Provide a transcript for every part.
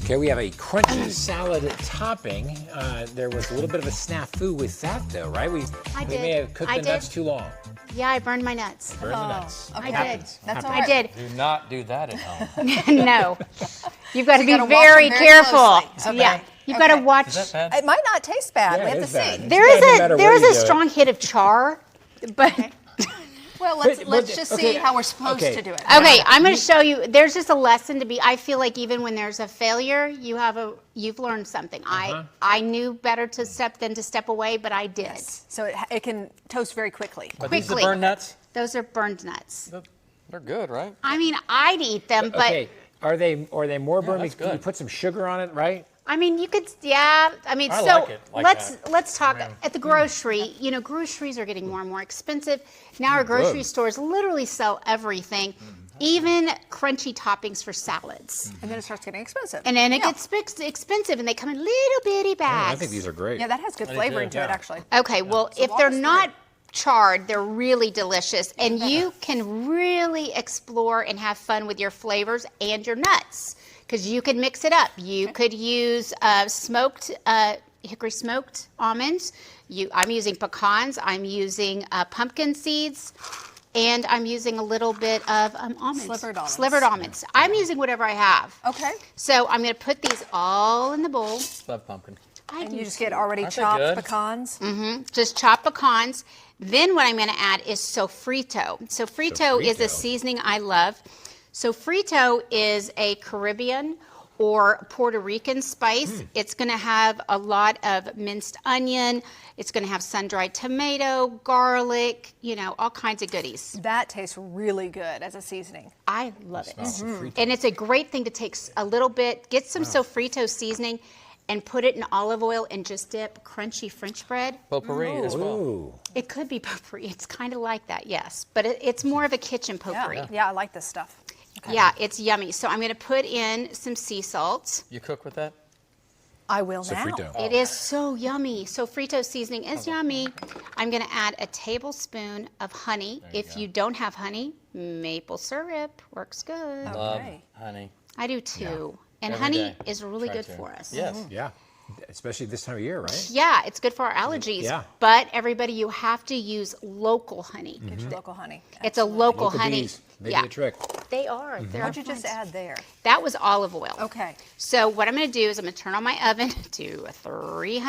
Okay, we have a crunchy salad topping. There was a little bit of a snafu with that, though, right? We may have cooked the nuts too long. Yeah, I burned my nuts. Burn the nuts. Okay. I did. Happens. That's all I right. did. Do not do that at home. No. You've got to be gotta watch very them very careful. closely. Okay. Yeah. You've got to Okay. watch. Is that bad? It might not taste bad. Yeah, we it have to is bad. see. There Doesn't is matter a where you do it. strong hit of char, but Well, But- let's just okay, see how we're supposed okay. to do it. okay, I'm going to show you. There's just a lesson to be. I feel like even when there's a failure, you've learned something. I knew better to step away, but I did. So it can toast very quickly. But these are Quickly. burned nuts? Those are burned nuts. They're good, right? I mean, I'd eat them, but Okay, are they more burned? that's Because you good. put some sugar on it, right? I mean, you could, yeah. I mean, I so like it like let's talk at the grocery. You know, groceries are getting more and more expensive. Now our grocery stores literally sell everything, even crunchy toppings for salads. And then it starts getting expensive. And then it gets expensive, and they come in little bitty bags. I think these are great. yeah, that has good flavor do, into it, yeah. actually. Okay, well, So if walk they're us through not it. charred, they're really delicious, and you can really explore and have fun with your flavors and your nuts because you can mix it up. You could use smoked hickory smoked almonds. I'm using pecans. I'm using pumpkin seeds. And I'm using a little bit of almonds. Slivered almonds. Slivered almonds. I'm using whatever I have. Okay. So I'm going to put these all in the bowl. Love pumpkin. I And do you just too. get already Aren't they chopped good? pecans. Just chop pecans. Then what I'm going to add is sofrito. Sofrito is a Sofrito. seasoning I love. Sofrito is a Caribbean or Puerto Rican spice. It's going to have a lot of minced onion. It's going to have sun-dried tomato, garlic, all kinds of goodies. That tastes really good as a seasoning. I love it. Smells sofrito. And it's a great thing to take a little bit, get some sofrito seasoning, and put it in olive oil and just dip crunchy French bread. Potpourri as well. Ooh. It could be potpourri. It's kind of like that, yes. But it's more of a kitchen potpourri. Yeah, I like this stuff. Okay. Yeah, it's yummy. So I'm going to put in some sea salt. You cook with that? I will Sofrito. now. It is so yummy. Sofrito seasoning is yummy. I'm going to add a tablespoon of honey. If you don't have honey, maple syrup works good. Love Okay. honey. I do too. And Every honey day. is really Try good to. for us. Yes. Yeah, especially this time of year, right? Yeah, it's good for our allergies. Yeah. But everybody, you have to use local honey. Get your local honey. It's a local, Local honey. bees, they yeah, do the trick. they are. They're What'd you just fun. add there? That was olive oil. Okay. So what I'm going to do is I'm going to turn on my oven to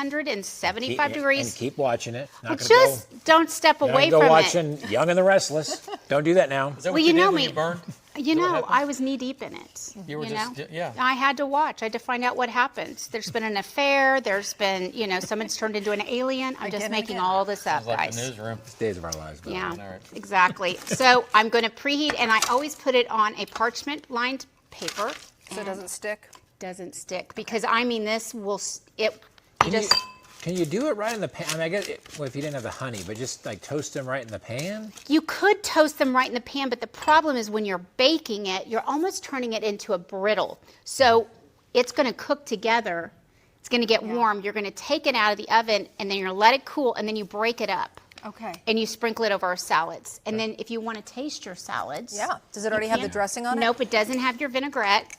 375 degrees. And keep watching it. Not Well, gonna just don't step go, away go from watching Young and the Restless. Don't do that now. Is that Well, what you you know did when me. you burned? it. Is that what happened? I was knee deep in it. You were just- know? yeah. I had to watch. I had to find out what happened. There's been an affair. There's been, someone's turned into an alien. I'm just Again and making again. all this up, Sounds like guys. the newsroom. Days of our lives. Bill. Yeah, All right. exactly. So I'm going to preheat, and I always put it on a parchment-lined paper. So it doesn't stick? Doesn't stick because this will Can you do it right in the pan? I mean, I guess if you didn't have the honey, but just like toast them right in the pan. you could toast them right in the pan, but the problem is when you're baking it, you're almost turning it into a brittle. So it's going to cook together. It's going to get warm. You're going to take it out of the oven, and then you're going to let it cool, and then you break it up. Okay. And you sprinkle it over our salads. And then if you want to taste your salads. Yeah. Does it already have the dressing on it? Nope, it doesn't have your vinaigrette.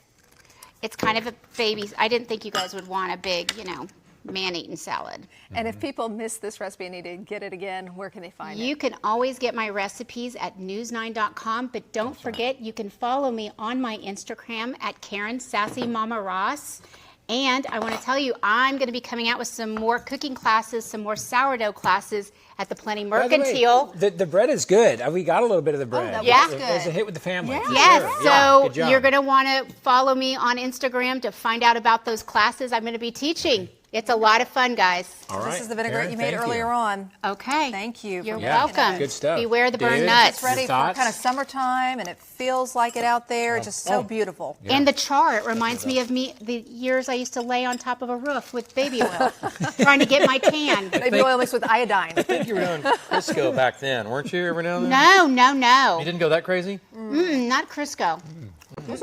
It's kind of a baby. I didn't think you guys would want a big, man-eaten salad. And if people miss this recipe and need to get it again, where can they find it? You can always get my recipes at news9.com, but don't forget you can follow me on my Instagram at Caryn Sassy Mama Ross. And I want to tell you, I'm going to be coming out with some more cooking classes, some more sourdough classes at the Plenty By the way, Mercantile. the bread is good. We got a little bit of the bread. that was It good. was a hit with the family. Yeah. for Yes, sure. Yeah, so good job. you're going to want to follow me on Instagram to find out about those classes I'm going to be teaching. It's a lot of fun, guys. All right. This is the vinaigrette Caryn, you made thank earlier on. Okay. Thank you. You're for Yeah, making welcome. it. good stuff. Beware the burned Dude, nuts. It's ready for Thoughts? kind of summertime, and it feels like it out there. Just so beautiful. Yeah. And the char, it reminds me of the years I used to lay on top of a roof with baby oil, trying to get my tan. Maybe oil mixed with iodine. I think you were doing Crisco back then, weren't you? Every now and then? No, no, You no. didn't go that crazy? Not Crisco.